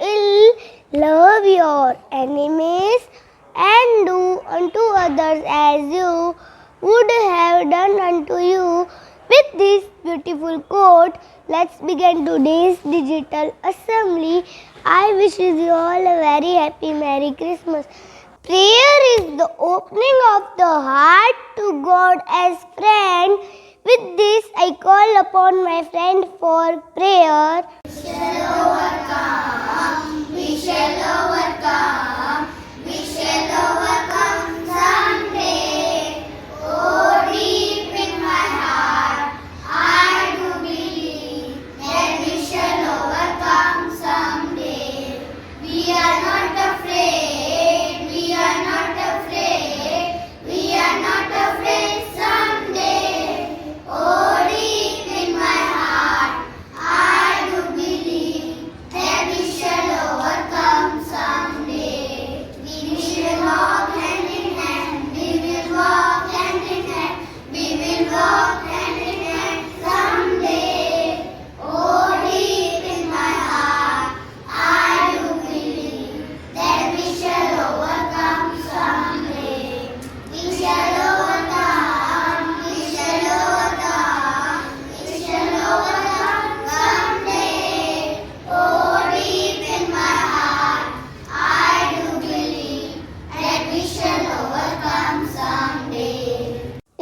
ill, love your enemies, and do unto others as you would have done unto you. With this beautiful quote, let's begin today's digital assembly. I wish you all a very happy Merry Christmas. Prayer is the opening of the heart to God as friend. With this, I call upon my friend for prayer.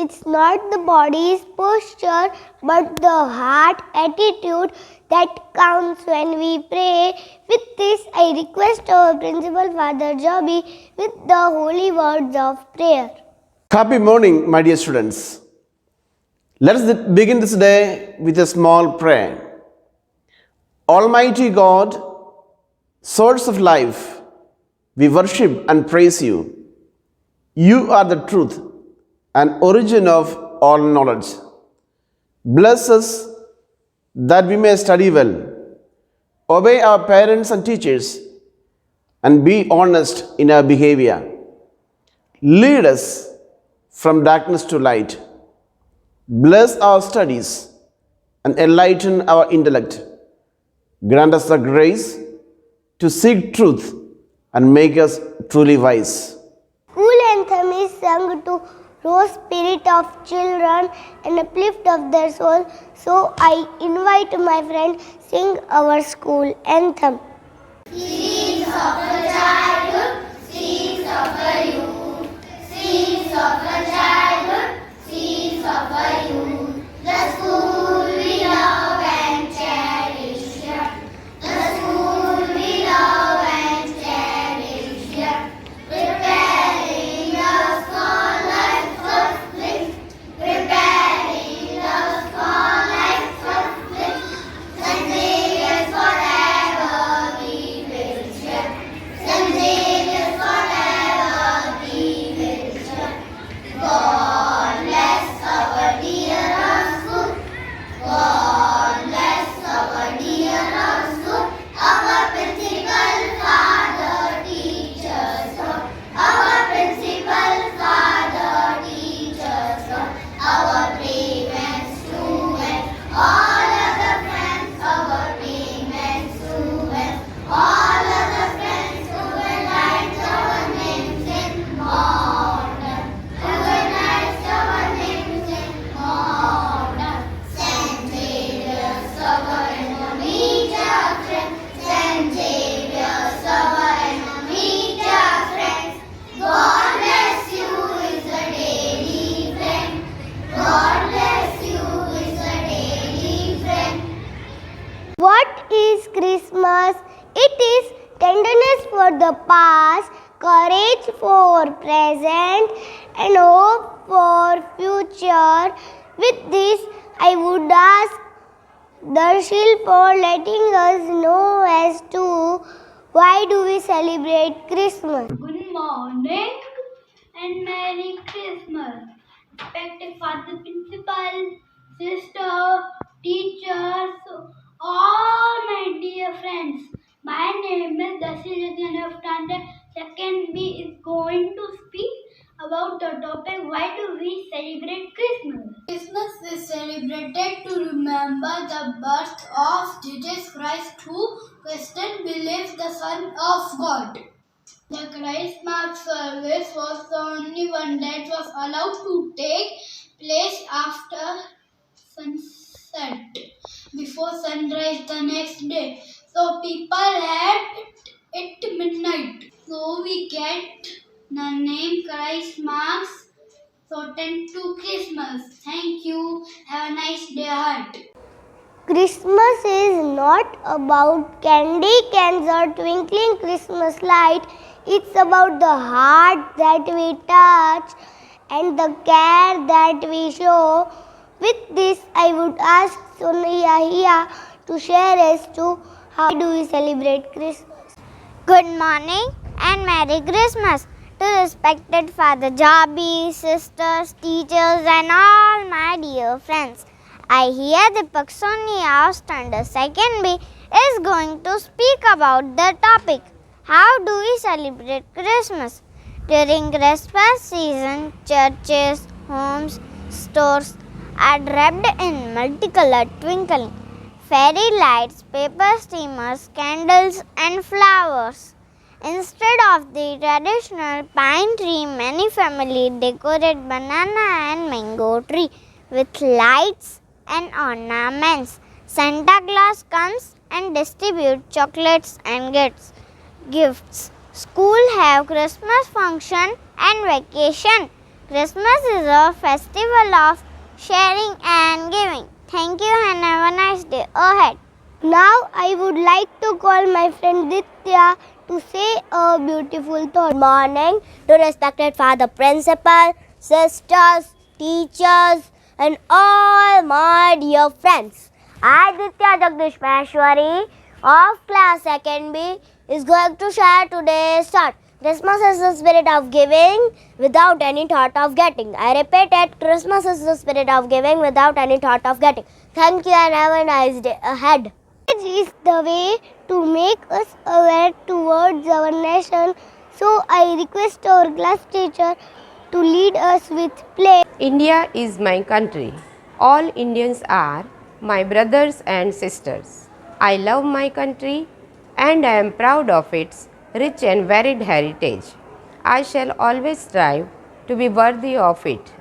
It's not the body's posture but the heart attitude that counts when we pray. With this, I request our Principal Father Joby with the holy words of prayer. Happy morning, my dear students. Let us begin this day with a small prayer. Almighty God, source of life, we worship and praise you. You are the truth and origin of all knowledge. Bless us that we may study well, obey our parents and teachers, and be honest in our behavior. Lead us from darkness to light. Bless our studies and enlighten our intellect. Grant us the grace to seek truth and make us truly wise. School anthem is sung to rouse spirit of children and uplift of their soul. So I invite my friend sing our school anthem. Scenes of a childhood, scenes of a youth, scenes of a childhood, scenes of a youth. The school we love and cherish here. The school we love and cherish here. Preparing us for life's first flick. Preparing us for life's first flick. St. Xavier's forever we will cheer. St. Xavier's forever we will cheer. God bless our dear school. God bless our dear school. Our principal father teachers God. Our principal father teachers God. Our brave and students, all other friends, our brave and students, all other friends who will write our names in mortar, who will write our names in mortar. St. Xavier's our immediate friend, St. Xavier's our immediate friend. God bless you is a daily friend. God bless you is a daily friend. What is Christmas? It is tenderness for the past, courage for present, and hope for future. With this, I would ask Darshil for letting us know as to why do we celebrate Christmas. Good morning and Merry Christmas. Respected Father Principal, sister, teachers, all my dear friends. My name is Dasil of Standard. Second B is going to speak about the topic why do we celebrate Christmas? Christmas is celebrated to remember the birth of Jesus Christ, who Christians believe the Son of God. The Christmas service was the only one that was allowed to take place after sunset, before sunrise the next day. So people had it midnight. So we get the name Christmas. So 10 to Christmas. Thank you. Have a nice day ahead. Christmas is not about candy cans or twinkling Christmas light. It's about the heart that we touch and the care that we show. With this, I would ask Sonia here to share as to how do we celebrate Christmas. Good morning and Merry Christmas to respected Father Jabi, sisters, teachers and all my dear friends. I hear Deepak Sonia of Standard 2nd B is going to speak about the topic, how do we celebrate Christmas? During Christmas season, churches, homes, stores are draped in multicolored twinkling fairy lights, paper streamers, candles and flowers. Instead of the traditional pine tree, many families decorate banana and mango tree with lights and ornaments. Santa Claus comes and distributes chocolates and gifts. School have Christmas function and vacation. Christmas is a festival of sharing and giving. Thank you and have a nice day ahead. Now I would like to call my friend Ditya to say a beautiful thought. Good morning to respected Father Principal, sisters, teachers and all my dear friends. I, Ditya Jagdish Maheshwari of class 2nd B is going to share today's thought. Christmas is the spirit of giving without any thought of getting. I repeat it, Christmas is the spirit of giving without any thought of getting. Thank you and have a nice day ahead. Knowledge is the way to make us aware towards our nation. So I request our class teacher to lead us with play. India is my country. All Indians are my brothers and sisters. I love my country and I am proud of its rich and varied heritage. I shall always strive to be worthy of it.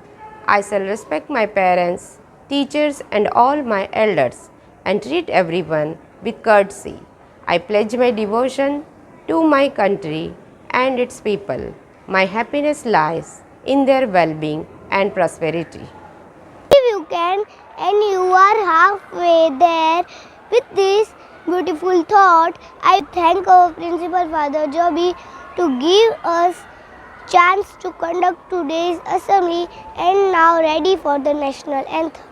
I shall respect my parents, teachers and all my elders and treat everyone with courtesy. I pledge my devotion to my country and its people. My happiness lies in their well-being and prosperity. If you can and you are halfway there with this beautiful thought, I thank our principal Father Joby to give us chance to conduct today's assembly and now ready for the national anthem.